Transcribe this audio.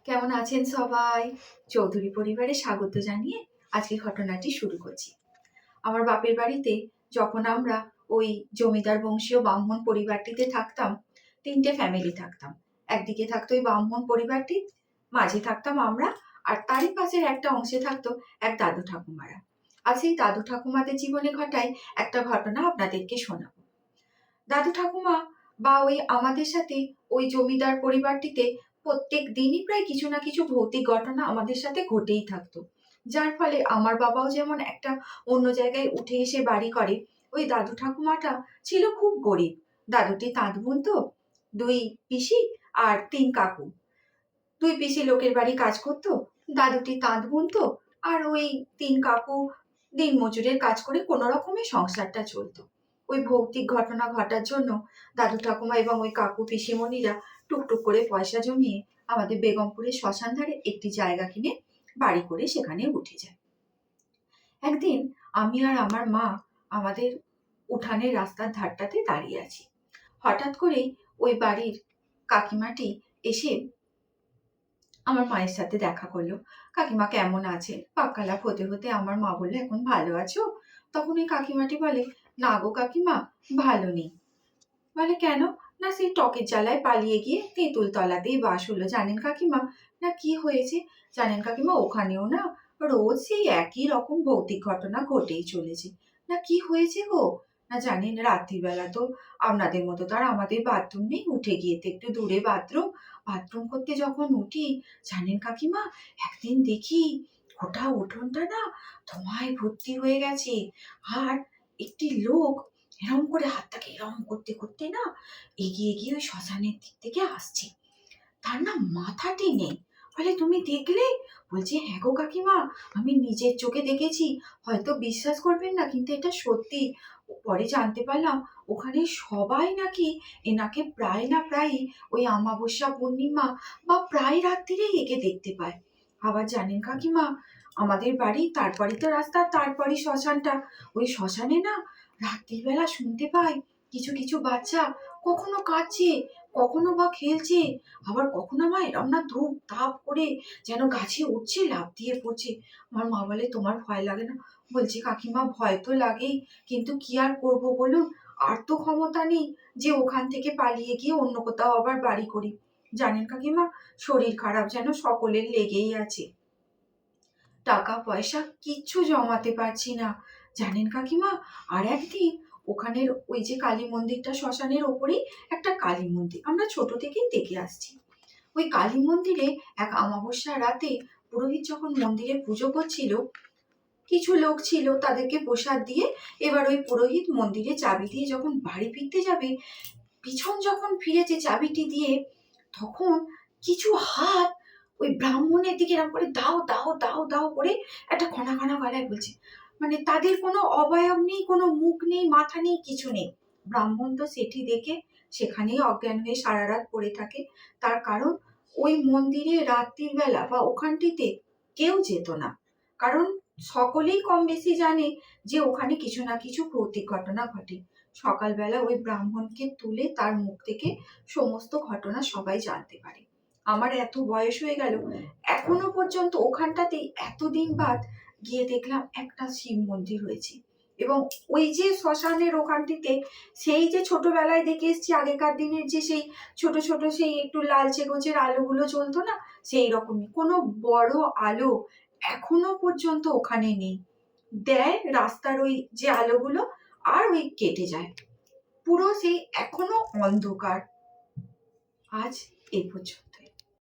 কেমন আছেন সবাই? চৌধুরী পরিবারে স্বাগত জানিয়ে আজকে ঘটনাটি শুরু করছি। আমার বাপের বাড়িতে যখন আমরা ওই জমিদার বংশীয় ব্রাহ্মণ পরিবারটিতে থাকতাম, ৩টে ফ্যামিলি থাকতাম। একদিকে থাকতো ওই ব্রাহ্মণ পরিবারটি, মাঝে থাকতাম আমরা, আর তারই পাশের একটা অংশে থাকতো এক দাদু ঠাকুমারা। আর সেই দাদু ঠাকুমাদের জীবনে ঘটায় একটা ঘটনা আপনাদেরকে শোনাবো। দাদু ঠাকুমা বা ওই আমাদের সাথে ওই জমিদার পরিবারটিতে প্রত্যেক দিনই প্রায় কিছু না কিছু ভৌতিক ঘটনা আমাদের সাথে ঘটেই থাকতো। যার ফলে আমার বাবাও যেমন একটা অন্য জায়গায় উঠে এসে বাড়ি করে, ওই দাদু ঠাকুমাটা ছিল খুব গরিব। দাদুটি তাঁত বুনতো, ২ পিসি আর ৩ কাকু। ২ পিসি লোকের বাড়ি কাজ করতো, দাদুটি তাঁত বুনতো, আর ওই ৩ কাকু দিনমজুরের কাজ করে কোনো রকমে সংসারটা চলতো। ওই ভৌতিক ঘটনা ঘটার জন্য দাদু ঠাকুমা এবং ওই কাকু পিসিমণিরা টুকটুক করে পয়সা জমিয়ে আমাদের বেগমপুরের শ্মশান ধারে একটি জায়গা কিনে বাড়ি করে সেখানে উঠে যায়। একদিন আমি আর আমার মা আমাদের উঠানের রাস্তার ধারটাতে দাঁড়িয়ে আছি। হঠাৎ করেই ওই বাড়ির কাকিমাটি এসে আমার মায়ের সাথে দেখা করলো। কাকিমা কেমন আছেন? বাক্যালাপ হতে হতে আমার মা বলল, এখন ভালো আছো? তখন ওই কাকিমাটি বলে, না গো কাকিমা, ভালো নেই। বলে কেন? না সেই টকের জ্বালায় পালিয়ে গিয়ে তেঁতুল তলাতেই বাস হলো জানেন কাকিমা। না কি হয়েছে? জানেন কাকিমা, ওখানেও না রোজ সেই একই রকম ভৌতিক ঘটনা ঘটেই চলেছে। না কি হয়েছে গো? না জানেন, রাত্রিবেলা তো আপনাদের মতো তো আর আমাদের বাথরুম নেই, উঠে গিয়ে তো একটু দূরে বাথরুম। বাথরুম করতে যখন উঠি, জানেন কাকিমা, একদিন দেখি গোটা উঠোনটা না ধোঁয়ায় ভর্তি হয়ে গেছে। আর একটি লোক এরম করে হাতটাকে এরম করতে করতে না এগিয়ে গিয়ে ওই শ্মশানের দিক থেকে আসছে। তার না মাথাটি নেই। বলে, তুমি দেখলে? বলছে, হ্যাঁ গো কাকিমা, আমি নিজের চোখে দেখেছি। হয়তো বিশ্বাস করবেন না, কিন্তু এটা সত্যি। পরে জানতে পারলাম ওখানে সবাই নাকি এনাকে প্রায় না প্রায়ই ওই অমাবস্যা পূর্ণিমা বা প্রায় রাত্রিরেই একে দেখতে পায়। আবার জানেন কাকিমা, আমাদের বাড়ি, তারপরই তো রাস্তা, তারপরই শ্মশানটা। ওই শ্মশানে না রাত্রিবেলা শুনতে পাই কিছু কিছু বাচ্চা কখনো কাঁদছে, কখনো বা খেলছে, আবার কখনো মা এরম না ধূপ ধাপ করে যেন গাছে উঠছে, লাফ দিয়ে পড়ছে। আমার মা বলে, তোমার ভয় লাগে না? বলছে, কাকিমা ভয় তো লাগেই, কিন্তু কি আর করব বলুন, আর তো ক্ষমতা নেই যে ওখান থেকে পালিয়ে গিয়ে অন্য কোথাও আবার বাড়ি করি। জানেন কাকিমা, শরীর খারাপ যেন সকলের লেগেই আছে। টাকা পয়সা কিচ্ছু জমাতে পারছি না। জানেন কাকিমা, আর একদিন ওখানের ওই যে কালী মন্দিরটা, শ্মশানের ওপরেই একটা কালী মন্দির আমরা ছোট থেকেই দেখে আসছি। ওই কালী মন্দিরে এক অমাবস্যা রাতে পুরোহিত যখন মন্দিরে পুজো করছিল, কিছু লোক ছিল, তাদেরকে প্রসাদ দিয়ে এবার ওই পুরোহিত মন্দিরে চাবি দিয়ে যখন বাড়ি ফিরতে যাবে, পিছন যখন ফিরেছে চাবিটি দিয়ে, তখন কিছু হাত ওই ব্রাহ্মণের দিকে এরকম করে দাও দাও দাও দাও করে একটা খনা খনা গলায় বলছে। মানে তাদের কোনো অবয়ব নেই, কোনো মুখ নেই, মাথা নেই, কিছু নেই। ব্রাহ্মণ তো সেটি দেখে সেখানেই অজ্ঞান হয়ে সারা রাত পড়ে থাকে। তার কারণ ওই মন্দিরে রাত্রির বেলা বা ওখানটিতে কেউ যেত না, কারণ সকলেই কম বেশি জানে যে ওখানে কিছু না কিছু ভৌতিক ঘটনা ঘটে। সকালবেলা ওই ব্রাহ্মণকে তুলে তার মুখ থেকে সমস্ত ঘটনা সবাই জানতে পারে। আমার এত বয়স হয়ে গেল, এখনো পর্যন্ত ওখানটাতেই এতদিন বাদ গিয়ে দেখলাম একটা শিব মন্দির হয়েছে। এবং ওই যে শ্মশানের ওখানটিতে সেই যে ছোটবেলায় দেখে এসেছি আগেকার দিনের যে সেই ছোট ছোট সেই একটু লালচে গোছের আলোগুলো জ্বলতো না, সেই রকমই কোনো বড় আলো এখনো পর্যন্ত ওখানে নেই। দেয় রাস্তার ওই যে আলোগুলো, আর ওই কেটে যায়, পুরো সেই এখনো অন্ধকার। আজ এই পর্যন্ত।